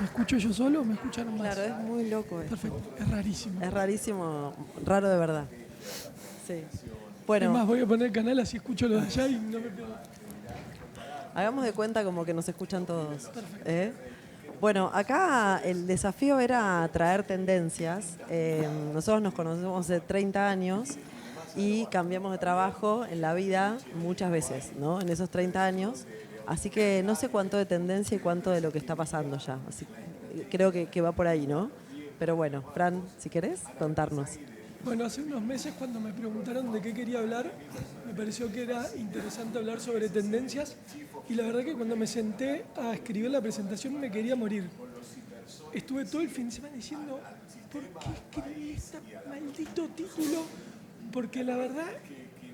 ¿Me escucho yo solo o me escucharon más? Claro, es muy loco esto. Perfecto, es rarísimo. Es rarísimo, raro de verdad. Sí. Es Bueno, más, voy a poner el canal así escucho lo de allá y no me pierdo. hagamos de cuenta como que nos escuchan todos. ¿Eh? Bueno, acá el desafío era traer tendencias. Nosotros nos conocemos hace 30 años y cambiamos de trabajo en la vida muchas veces, ¿no? En esos 30 años. Así que no sé cuánto de tendencia y cuánto de lo que está pasando ya. Así que creo que va por ahí, ¿no? Pero bueno, Fran, si querés, contarnos. Bueno, hace unos meses cuando me preguntaron de qué quería hablar, me pareció que era interesante hablar sobre tendencias y la verdad que cuando me senté a escribir la presentación me quería morir. Estuve todo el fin de semana diciendo, ¿por qué escribí este maldito título? Porque la verdad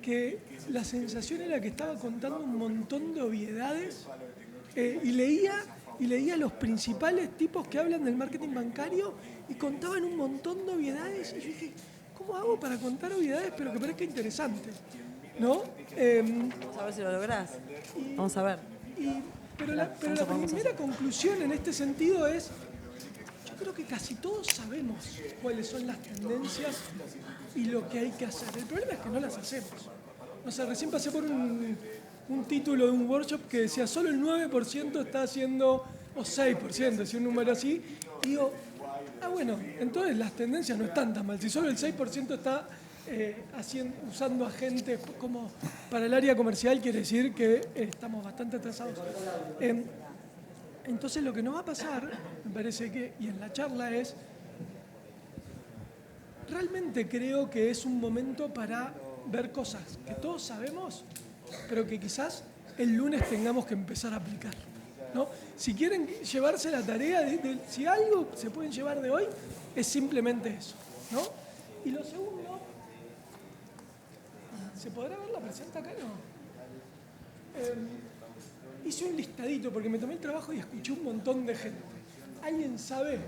que la sensación era que estaba contando un montón de obviedades y leía los principales tipos que hablan del marketing bancario y contaban un montón de obviedades y yo dije, ¿cómo hago para contar obviedades pero que parezca interesante? ¿No? Vamos a ver si lo lográs. Vamos a ver. Pero la primera conclusión en este sentido es, yo creo que casi todos sabemos cuáles son las tendencias y lo que hay que hacer. El problema es que no las hacemos. O sea, recién pasé por un título de un workshop que decía solo el 9% está haciendo, o 6%, si un número así, y digo, bueno, entonces las tendencias no están tan mal. Si solo el 6% está usando agentes como para el área comercial, quiere decir que estamos bastante atrasados. Entonces lo que nos va a pasar, me parece que, y en la charla es, realmente creo que es un momento para ver cosas que todos sabemos, pero que quizás el lunes tengamos que empezar a aplicar, ¿no? Si quieren llevarse la tarea, si algo se pueden llevar de hoy, es simplemente eso, ¿no? Y lo segundo, ¿se podrá ver la presenta acá? No. Hice un listadito porque me tomé el trabajo y escuché un montón de gente. ¿Alguien sabe?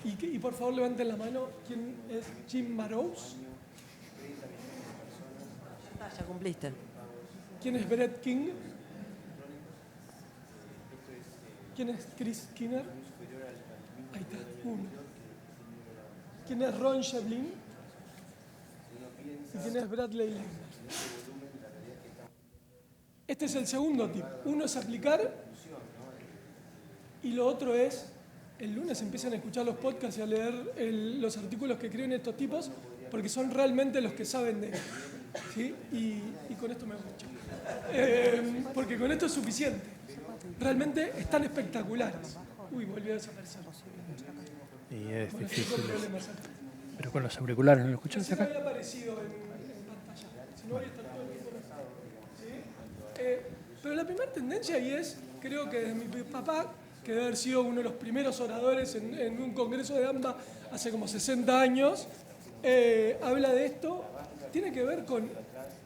Y por favor levanten la mano, ¿quién es Jim Marous? Ya cumpliste. ¿Quién es Brett King? ¿Quién es Chris Skinner? Ahí está, uno. ¿Quién es Ron Shevlin? ¿Y quién es Bradley Lehman? Este es el segundo tip. Uno es aplicar y lo otro es, el lunes empiezan a escuchar los podcasts y a leer los artículos que escriben estos tipos porque son realmente los que saben de él. ¿Sí? Y con esto me voy. Porque con esto es suficiente. Realmente están espectaculares. Uy, volvió a desaparecer. Y es Bueno, difícil. tengo problemas acá. Pero con los auriculares, ¿no lo escuchas Sí me acá? había aparecido en pantalla. Si no, voy a estar todo el tiempo ¿sí? Pero la primera tendencia ahí es, creo que de mi papá, que debe haber sido uno de los primeros oradores en un congreso de AMBA hace como 60 años, habla de esto, tiene que ver con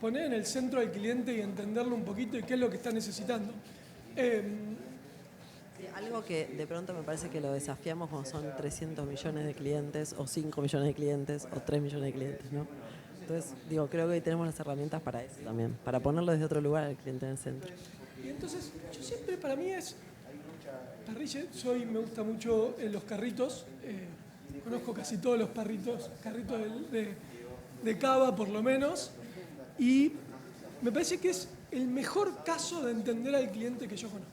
poner en el centro al cliente y entenderlo un poquito y qué es lo que está necesitando. Sí, algo que de pronto me parece que lo desafiamos cuando son 300 millones de clientes, o 5 millones de clientes, o 3 millones de clientes, ¿no? Entonces, digo, creo que hoy tenemos las herramientas para eso también, para ponerlo desde otro lugar al cliente en el centro. Y entonces, yo siempre, para mí es parrilla, me gusta mucho los carritos, conozco casi todos los carritos de cava por lo menos, y me parece que es el mejor caso de entender al cliente que yo conozco.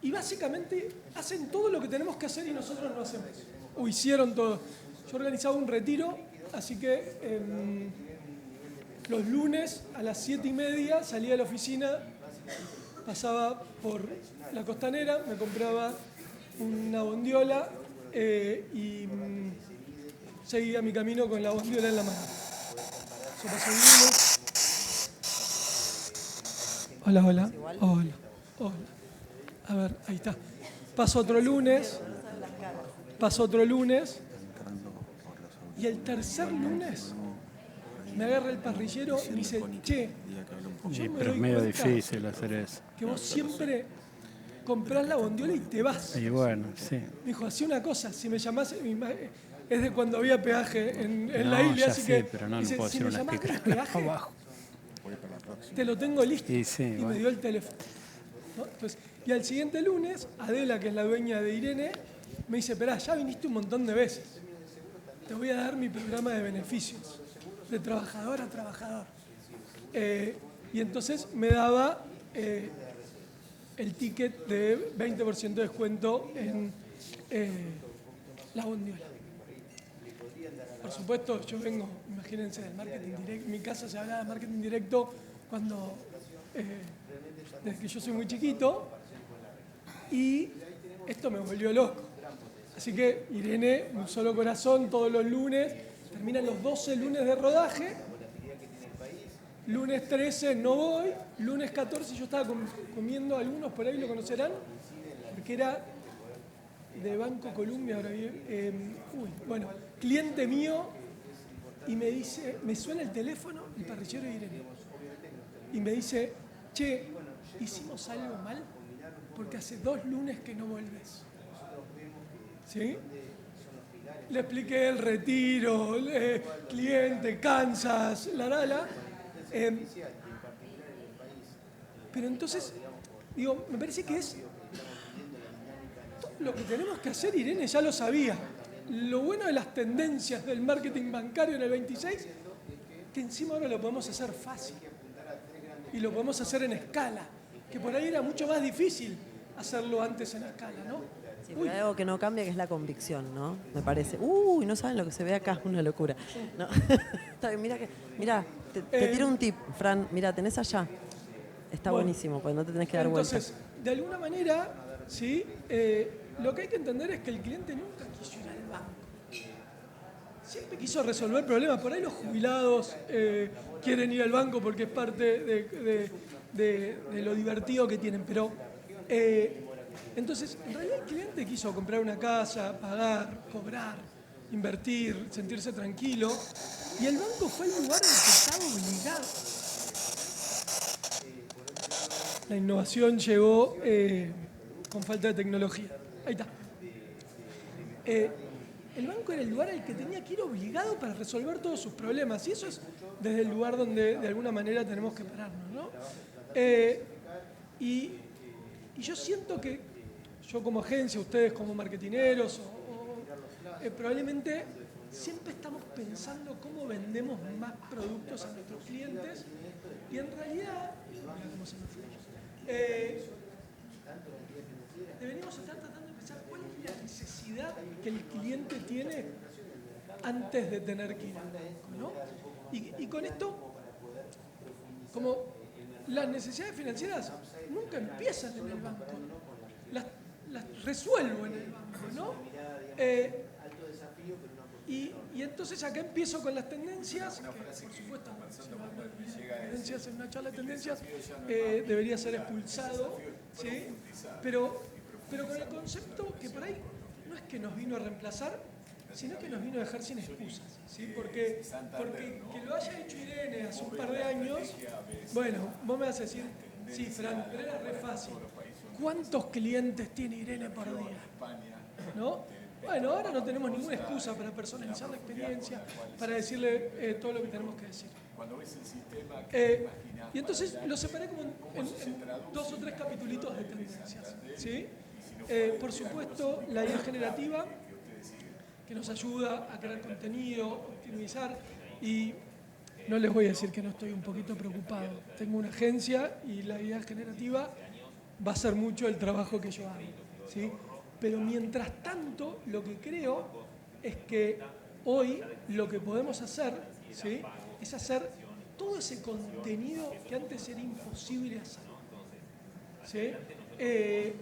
Y básicamente hacen todo lo que tenemos que hacer y nosotros no hacemos, o hicieron todo. Yo organizaba un retiro, así que los lunes a las 7:30 salía de la oficina, pasaba por la Costanera, me compraba una bondiola y seguía mi camino con la bondiola en la mano. Eso pasó el lunes. Hola, hola. Hola, hola. A ver, ahí está. Pasó otro lunes. Y el tercer lunes me agarra el parrillero y me dice, che, Sí, yo me pero es doy medio cuenta difícil hacer eso. que vos siempre comprás la bondiola y te vas. Y bueno, sí. Me dijo, hacé una cosa, si me llamás, es de cuando había peaje en la No, isla, ya así sé, que pero no dice, puedo si hacer me una llamás del explicación peaje, abajo. te lo tengo listo. Y sí, Y me bueno. dio el teléfono. ¿No? Entonces, Y al siguiente lunes, Adela, que es la dueña de Irene, me dice, esperá, ya viniste un montón de veces. Te voy a dar mi programa de beneficios, de trabajador a trabajador. Y entonces me daba el ticket de 20% de descuento en la bondiola. Por supuesto, yo vengo, imagínense, del marketing directo. En mi casa se hablaba de marketing directo cuando, desde que yo soy muy chiquito, y esto me volvió loco. Así que Irene, un solo corazón, todos los lunes, terminan los 12 lunes de rodaje. Lunes 13 no voy, lunes 14 yo estaba comiendo, algunos por ahí lo conocerán, porque era de Banco Colombia, ahora bueno, cliente mío, y me dice, me suena el teléfono, el parrillero de Irene, y me dice, che, hicimos algo mal, porque hace 2 lunes que no volvés. ¿Sí? Le expliqué el retiro, cliente, Kansas, la. Pero entonces, digo, me parece que es todo lo que tenemos que hacer, Irene ya lo sabía. Lo bueno de las tendencias del marketing bancario en el 26, que encima ahora lo podemos hacer fácil. Y lo podemos hacer en escala, que por ahí era mucho más difícil hacerlo antes en escala, ¿no? Sí, pero hay algo que no cambia, que es la convicción, ¿no? Me parece. Uy, no saben lo que se ve acá, una locura. No. Está bien, mira, te tiro un tip, Fran. Mira, tenés allá. Está Bueno, buenísimo, pues no te tenés que dar vuelta. Entonces, de alguna manera, ¿sí? Lo que hay que entender es que el cliente nunca quiso ir al banco. Siempre quiso resolver problemas. Por ahí los jubilados quieren ir al banco porque es parte de lo divertido que tienen. Pero, entonces, en realidad el cliente quiso comprar una casa, pagar, cobrar, invertir, sentirse tranquilo. Y el banco fue el lugar en el que estaba obligado. La innovación llegó con falta de tecnología. Ahí está. El banco era el lugar al que tenía que ir obligado para resolver todos sus problemas. Y eso es desde el lugar donde de alguna manera tenemos que pararnos, ¿no? Y yo siento que yo como agencia, ustedes como marketineros, probablemente siempre estamos pensando cómo vendemos más productos a nuestros clientes y en realidad, mira cómo se me fue. Deberíamos estar tratando de pensar cuál es la necesidad que el cliente tiene antes de tener que ir al banco, ¿no? Y con esto, como las necesidades financieras nunca empiezan en el banco, las resuelvo en el banco, ¿no? Y entonces acá empiezo con las tendencias, que por supuesto, si va a haber tendencias en una charla de tendencias, debería ser expulsado, ¿sí? Pero con el concepto que por ahí no es que nos vino a reemplazar, sino que nos vino a dejar sin excusas, ¿sí? Porque que lo haya hecho Irene hace un par de años, bueno, vos me vas a decir, sí, Fran, pero era re fácil. ¿Cuántos clientes tiene Irene por día? ¿No? Bueno, ahora no tenemos ninguna excusa para personalizar la experiencia, para decirle todo lo que tenemos que decir. Y entonces lo separé como en 2 o 3 capitulitos de tendencias, ¿sí? Por supuesto, la IA generativa, que nos ayuda a crear contenido, optimizar, y no les voy a decir que no estoy un poquito preocupado. Tengo una agencia y la IA generativa va a ser mucho el trabajo que yo hago, ¿sí? Pero mientras tanto, lo que creo es que hoy lo que podemos hacer, ¿sí? Es hacer todo ese contenido que antes era imposible hacer, ¿sí? Creo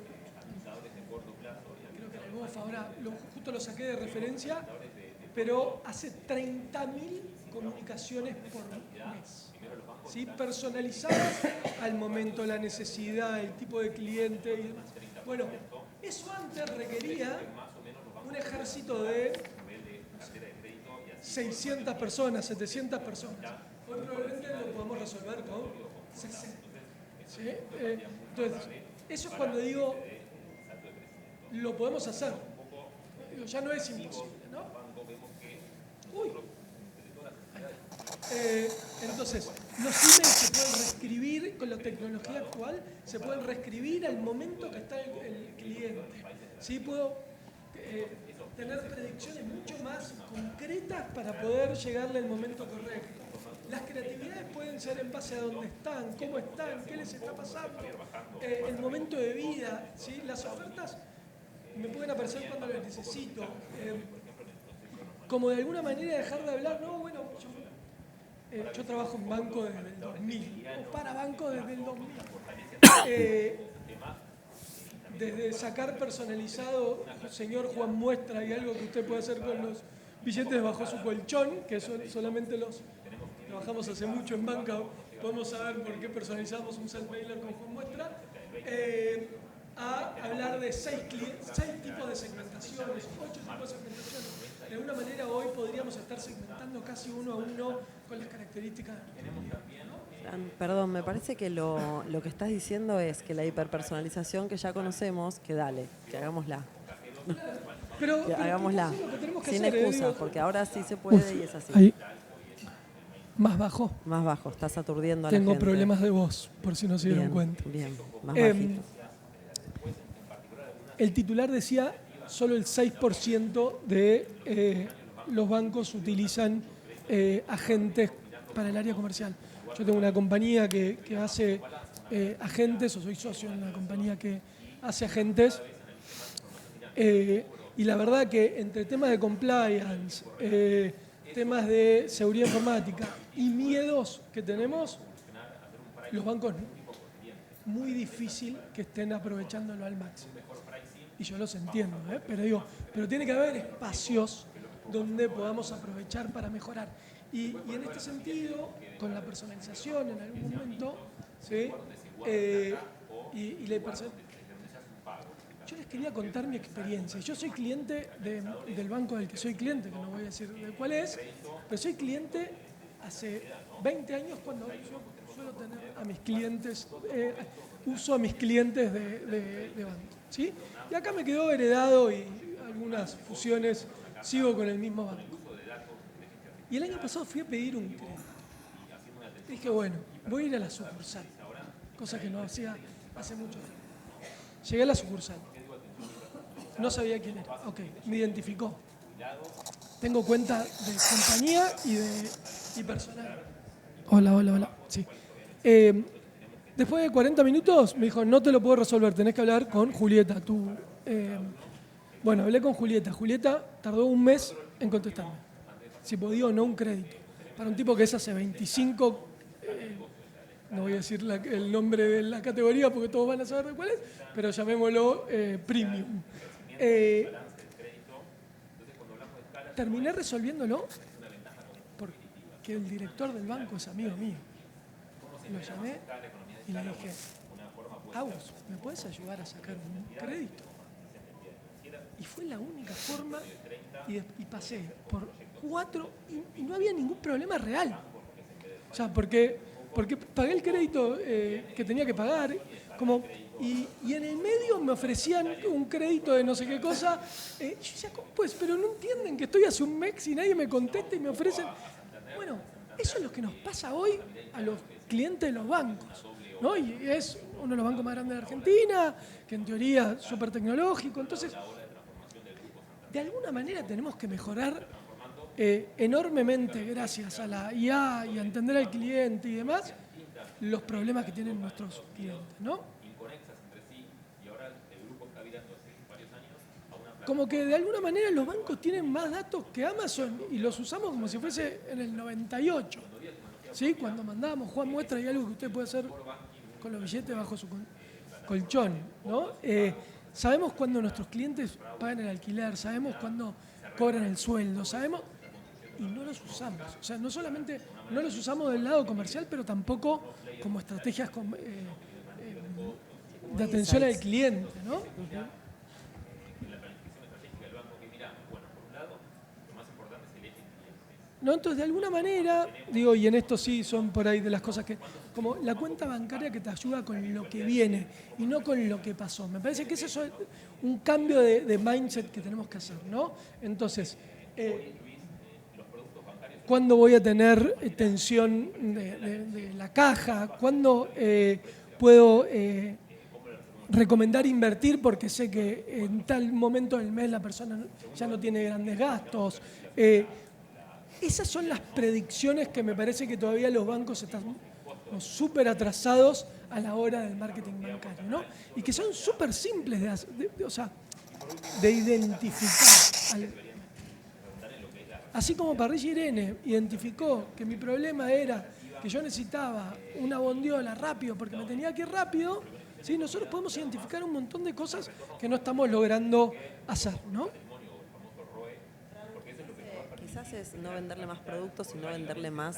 que el BOF ahora justo lo saqué de referencia, pero hace 30.000 comunicaciones por mes, ¿sí? Personalizadas al momento, la necesidad, el tipo de cliente y demás. Bueno, eso antes requería un ejército de 600 personas, 700 personas. Hoy probablemente lo podemos resolver con 60. ¿Sí? Entonces, eso es cuando digo, lo podemos hacer. Digo, ya no es imposible, ¿no? Uy. Ahí está. Entonces, los emails se pueden reescribir con la tecnología actual, se pueden reescribir al momento que está el cliente. ¿Sí? Puedo tener predicciones mucho más concretas para poder llegarle al momento correcto. Las creatividades pueden ser en base a dónde están, cómo están, qué les está pasando, el momento de vida. ¿Sí? Las ofertas me pueden aparecer cuando las necesito. Como de alguna manera dejar de hablar, no, bueno, yo trabajo en banco desde el 2000, o para banco desde el 2000. Desde sacar personalizado, señor Juan Muestra, y algo que usted puede hacer con los billetes bajo su colchón, que son solamente los trabajamos hace mucho en banca, podemos saber por qué personalizamos un self-mailer con Juan Muestra, a hablar de 6 tipos de segmentaciones, 8 tipos de segmentaciones. De alguna manera hoy podríamos estar segmentando casi uno a uno con las características del cliente, ¿no? Perdón, me parece que lo que estás diciendo es que la hiperpersonalización que ya conocemos, que dale, que hagámosla. Pero Hagámosla, es lo que tenemos que sin hacer, excusas, digo. porque ahora sí se puede Uf, y es así. ahí. Más bajo. Más bajo, estás aturdiendo a la Tengo gente. problemas de voz, por si no se dieron Bien, cuenta. bien, más bajito. El titular decía solo el 6% de los bancos utilizan agentes para el área comercial. Yo tengo una compañía que hace agentes, o soy socio en una compañía que hace agentes, y la verdad que entre temas de compliance, temas de seguridad informática y miedos que tenemos, los bancos muy difícil que estén aprovechándolo al máximo. Y yo los entiendo, pero tiene que haber espacios donde podamos aprovechar para mejorar. Y en este sentido, con la personalización en algún momento, ¿sí? Yo les quería contar mi experiencia. Yo soy cliente del banco del que soy cliente, que no voy a decir de cuál es, pero soy cliente hace 20 años cuando yo suelo tener a mis clientes, uso a mis clientes de banco, ¿sí? Y acá me quedó heredado y algunas fusiones sigo con el mismo banco. Y el año pasado fui a pedir un crédito. Dije, bueno, voy a ir a la sucursal, cosa que no hacía hace mucho tiempo. Llegué a la sucursal. No sabía quién era. Ok, me identificó. Tengo cuenta de compañía y personal. Hola. Sí. Después de 40 minutos me dijo, no te lo puedo resolver, tenés que hablar con Julieta. Bueno, hablé con Julieta. Julieta tardó un mes en contestarme. Si podía o no un crédito. Para un tipo que es hace 25, no voy a decir el nombre de la categoría porque todos van a saber de cuál es, pero llamémoslo premium. Terminé resolviéndolo porque el director del banco es amigo mío. Lo llamé y le dije, Agus, ¿me puedes ayudar a sacar un crédito? Y fue la única forma y pasé por 4 y no había ningún problema real. O sea, porque pagué el crédito que tenía que pagar y en el medio me ofrecían un crédito de no sé qué cosa. Yo decía, ¿cómo pues? Pero no entienden que estoy hace un mes y nadie me contesta y me ofrecen. Bueno, eso es lo que nos pasa hoy a los clientes de los bancos, ¿no? Y es uno de los bancos más grandes de Argentina, que en teoría es súper tecnológico. Entonces, de alguna manera tenemos que mejorar enormemente, gracias a la IA y a entender al cliente y demás, los problemas que tienen nuestros clientes, ¿no? Como que de alguna manera los bancos tienen más datos que Amazon y los usamos como si fuese en el 98, ¿sí? Cuando mandábamos Juan Muestra y algo que usted puede hacer con los billetes bajo su colchón, ¿no? Sabemos cuándo nuestros clientes pagan el alquiler, sabemos cuándo cobran el sueldo, sabemos y no los usamos. O sea, no solamente no los usamos del lado comercial, pero tampoco como estrategias de atención al cliente, ¿no? ¿No? Entonces, de alguna manera, digo, y en esto sí son por ahí de las cosas que, como la cuenta bancaria que te ayuda con lo que viene y no con lo que pasó. Me parece que ese es un cambio de mindset que tenemos que hacer, ¿no? Entonces, cuándo voy a tener tensión de la caja, cuándo puedo recomendar invertir porque sé que en tal momento del mes la persona ya no tiene grandes gastos. Esas son las predicciones que me parece que todavía los bancos están súper atrasados a la hora del marketing bancario, ¿no? Y que son súper simples de identificar. Así como Parrilla Irene identificó que mi problema era que yo necesitaba una bondiola rápido porque me tenía que ir rápido, ¿sí? Nosotros podemos identificar un montón de cosas que no estamos logrando hacer, ¿no? Quizás es no venderle más productos, sino venderle más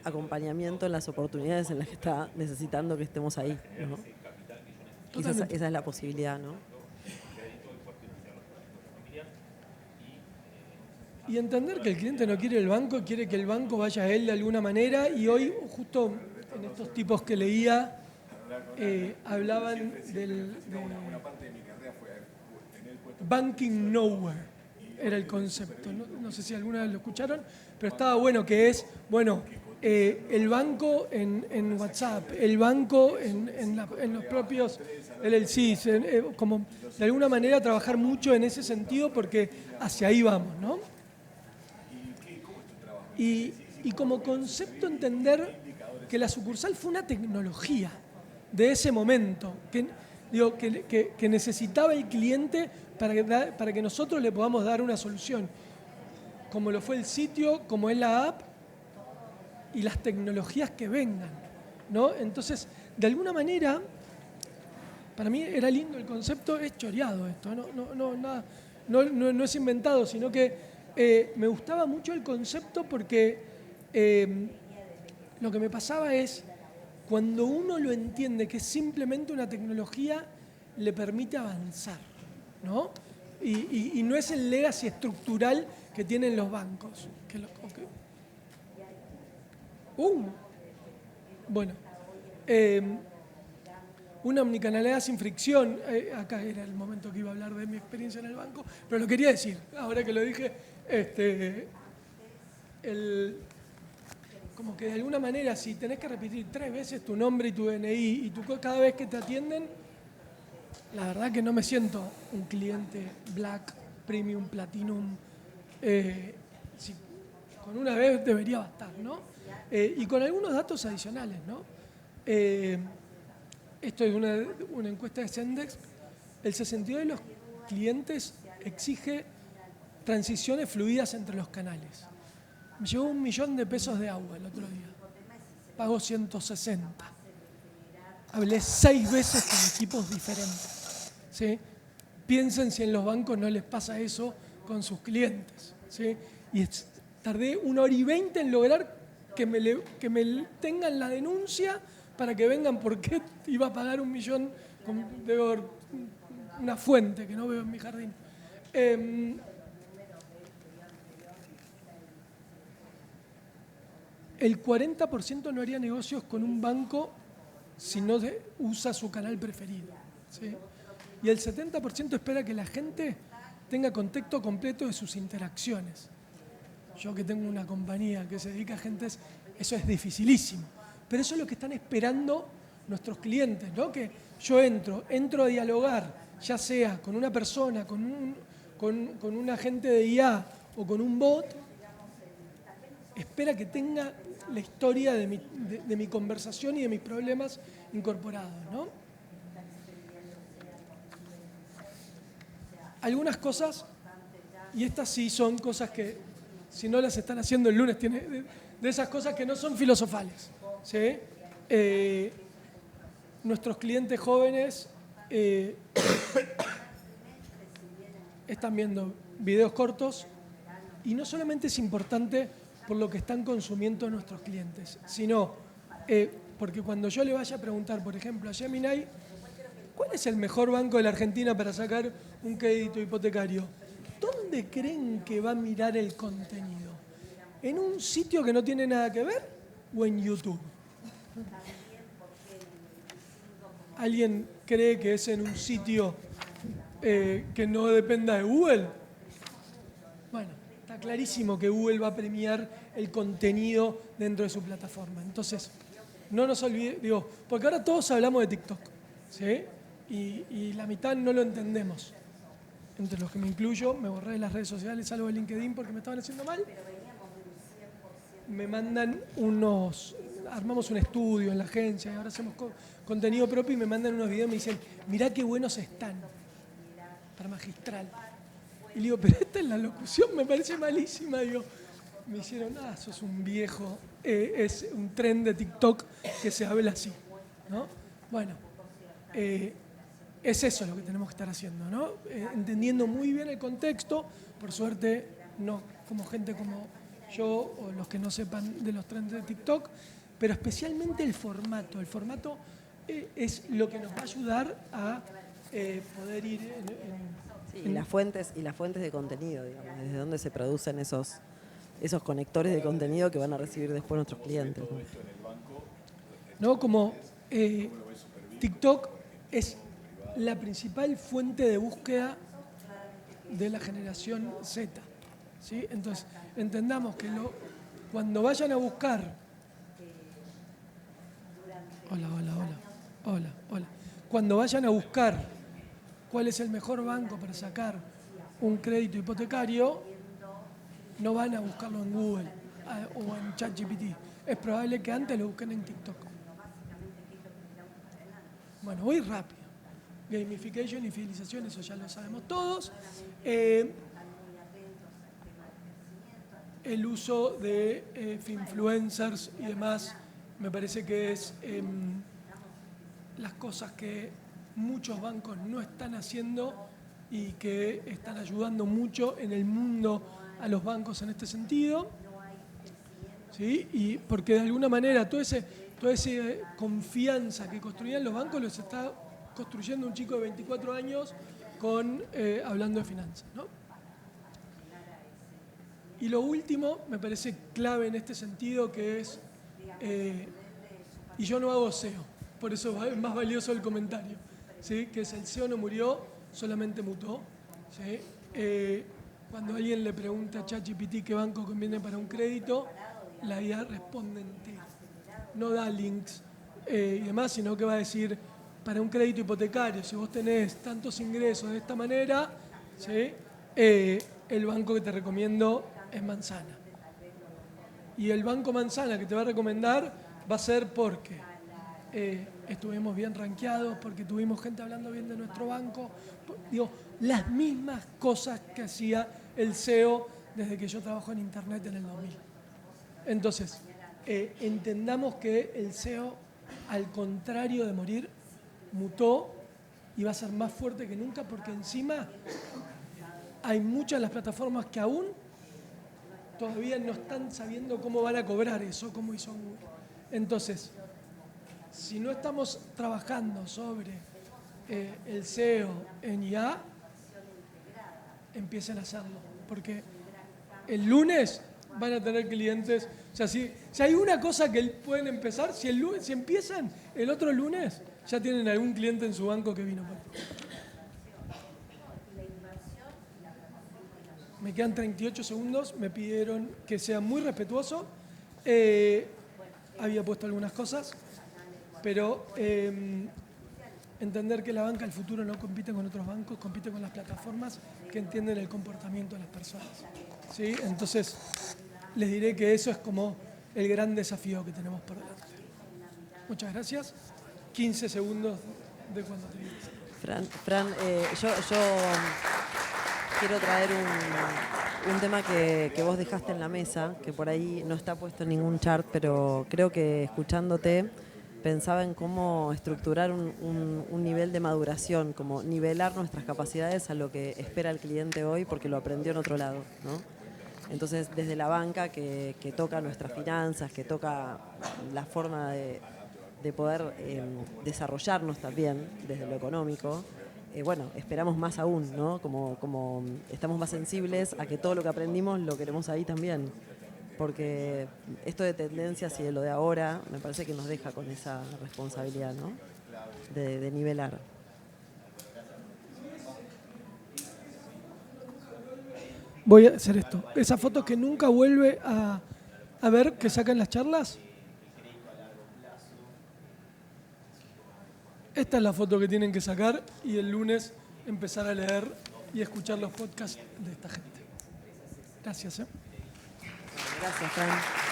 acompañamiento en las oportunidades en las que está necesitando que estemos ahí, ¿no? Quizás esa es la posibilidad, ¿no? Y entender que el cliente no quiere el banco, quiere que el banco vaya a él de alguna manera. Y hoy, justo en estos tipos que leía, hablaban de Banking Nowhere, era el concepto. No sé si alguna vez lo escucharon, pero estaba bueno que es, el banco en WhatsApp, el banco en los propios LLCs, como de alguna manera trabajar mucho en ese sentido porque hacia ahí vamos, ¿no? Y como concepto entender que la sucursal fue una tecnología de ese momento, que necesitaba el cliente para que nosotros le podamos dar una solución, como lo fue el sitio, como es la app y las tecnologías que vengan, ¿no? Entonces, de alguna manera, para mí era lindo el concepto, es choreado esto, no es inventado, sino que me gustaba mucho el concepto porque lo que me pasaba es, cuando uno lo entiende que es simplemente una tecnología, le permite avanzar, ¿no? Y no es el legacy estructural que tienen los bancos. Una omnicanalidad sin fricción. Acá era el momento que iba a hablar de mi experiencia en el banco, pero lo quería decir, ahora que lo dije. Como que de alguna manera, si tenés que repetir 3 veces tu nombre y tu DNI cada vez que te atienden, la verdad que no me siento un cliente Black, Premium, Platinum. Con una vez debería bastar, ¿no? Y con algunos datos adicionales, ¿no? Esto es una encuesta de Sendex. El 62% de los clientes exige transiciones fluidas entre los canales. Me llegó $1.000.000 de agua el otro día. Pago 160. Hablé 6 veces con equipos diferentes, ¿sí? Piensen si en los bancos no les pasa eso con sus clientes, ¿sí? Y tardé 1 hora y 20 en lograr que me tengan la denuncia para que vengan porque iba a pagar $1.000.000 de una fuente que no veo en mi jardín. El 40% no haría negocios con un banco si no usa su canal preferido, ¿sí? Y el 70% espera que la gente tenga contexto completo de sus interacciones. Yo que tengo una compañía que se dedica a gentes, eso es dificilísimo. Pero eso es lo que están esperando nuestros clientes, ¿no? Que yo entro a dialogar, ya sea con una persona, con un agente de IA o con un bot, espera que tenga la historia de mi conversación y de mis problemas incorporados, ¿no? Algunas cosas, y estas sí son cosas que, si no las están haciendo el lunes, de esas cosas que no son filosofales, ¿sí? Nuestros clientes jóvenes están viendo videos cortos y no solamente es importante por lo que están consumiendo nuestros clientes, sino porque cuando yo le vaya a preguntar, por ejemplo, a Gemini, ¿cuál es el mejor banco de la Argentina para sacar un crédito hipotecario? ¿Dónde creen que va a mirar el contenido? ¿En un sitio que no tiene nada que ver o en YouTube? ¿Alguien cree que es en un sitio que no dependa de Google? Bueno, está clarísimo que Google va a premiar el contenido dentro de su plataforma. Entonces, no nos olvidemos, digo, porque ahora todos hablamos de TikTok, ¿sí? Y la mitad no lo entendemos. Entre los que me incluyo, me borré de las redes sociales, salvo de LinkedIn porque me estaban haciendo mal. Me mandan armamos un estudio en la agencia y ahora hacemos contenido propio y me mandan unos videos y me dicen, mirá qué buenos están, para magistral. Y le digo, pero esta es la locución, me parece malísima. Digo, me hicieron, sos un viejo, es un tren de TikTok que se habla así, ¿no? Bueno, es eso lo que tenemos que estar haciendo, ¿no? Entendiendo muy bien el contexto, por suerte, no como gente como yo o los que no sepan de los trends de TikTok, pero especialmente el formato. El formato es lo que nos va a ayudar a poder ir Y las fuentes de contenido, digamos, desde dónde se producen esos conectores de contenido que van a recibir después nuestros clientes, ¿no? Como TikTok es la principal fuente de búsqueda de la generación Z, ¿sí? Entonces, entendamos que cuando vayan a buscar... Hola. Cuando vayan a buscar cuál es el mejor banco para sacar un crédito hipotecario, no van a buscarlo en Google o en ChatGPT. Es probable que antes lo busquen en TikTok. Bueno, voy rápido. Gamification y fidelización, eso ya lo sabemos todos. El uso de influencers y demás, me parece que es las cosas que muchos bancos no están haciendo y que están ayudando mucho en el mundo a los bancos en este sentido. ¿Sí? Y porque de alguna manera toda esa confianza que construían los bancos los está construyendo un chico de 24 años hablando de finanzas, ¿no? Y lo último, me parece clave en este sentido, que es, y yo no hago SEO, por eso es más valioso el comentario, ¿sí? Que es el SEO no murió, solamente mutó, ¿sí? Cuando alguien le pregunta a ChatGPT qué banco conviene para un crédito, la IA responde entero. No da links y demás, sino que va a decir, para un crédito hipotecario, si vos tenés tantos ingresos de esta manera, ¿sí? El banco que te recomiendo es Manzana. Y el banco Manzana que te va a recomendar va a ser porque estuvimos bien rankeados, porque tuvimos gente hablando bien de nuestro banco. Digo, las mismas cosas que hacía el SEO desde que yo trabajo en Internet en el 2000. Entonces, entendamos que el SEO, al contrario de morir, mutó y va a ser más fuerte que nunca porque encima hay muchas de las plataformas que aún todavía no están sabiendo cómo van a cobrar eso, como hizo Google. Entonces, si no estamos trabajando sobre el SEO en IA, empiecen a hacerlo, porque el lunes van a tener clientes. O sea, si hay una cosa que pueden empezar, si empiezan el otro lunes, ya tienen algún cliente en su banco que vino por ahí. Me quedan 38 segundos, me pidieron que sea muy respetuoso. Había puesto algunas cosas, pero entender que la banca del futuro no compite con otros bancos, compite con las plataformas que entienden el comportamiento de las personas, ¿sí? Entonces, les diré que eso es como el gran desafío que tenemos por delante. Muchas gracias. 15 segundos de cuando te digas. Fran, yo quiero traer un tema que vos dejaste en la mesa, que por ahí no está puesto en ningún chart, pero creo que escuchándote pensaba en cómo estructurar un nivel de maduración, como nivelar nuestras capacidades a lo que espera el cliente hoy porque lo aprendió en otro lado, ¿no? Entonces, desde la banca que toca nuestras finanzas, que toca la forma de poder desarrollarnos también desde lo económico, bueno, esperamos más aún, ¿no? Como estamos más sensibles a que todo lo que aprendimos lo queremos ahí también. Porque esto de tendencias y de lo de ahora me parece que nos deja con esa responsabilidad, ¿no? De nivelar. voy a hacer esto. Esa foto que nunca vuelve a ver que sacan las charlas. Esta es la foto que tienen que sacar y el lunes empezar a leer y escuchar los podcasts de esta gente. Gracias. Gracias, Fran.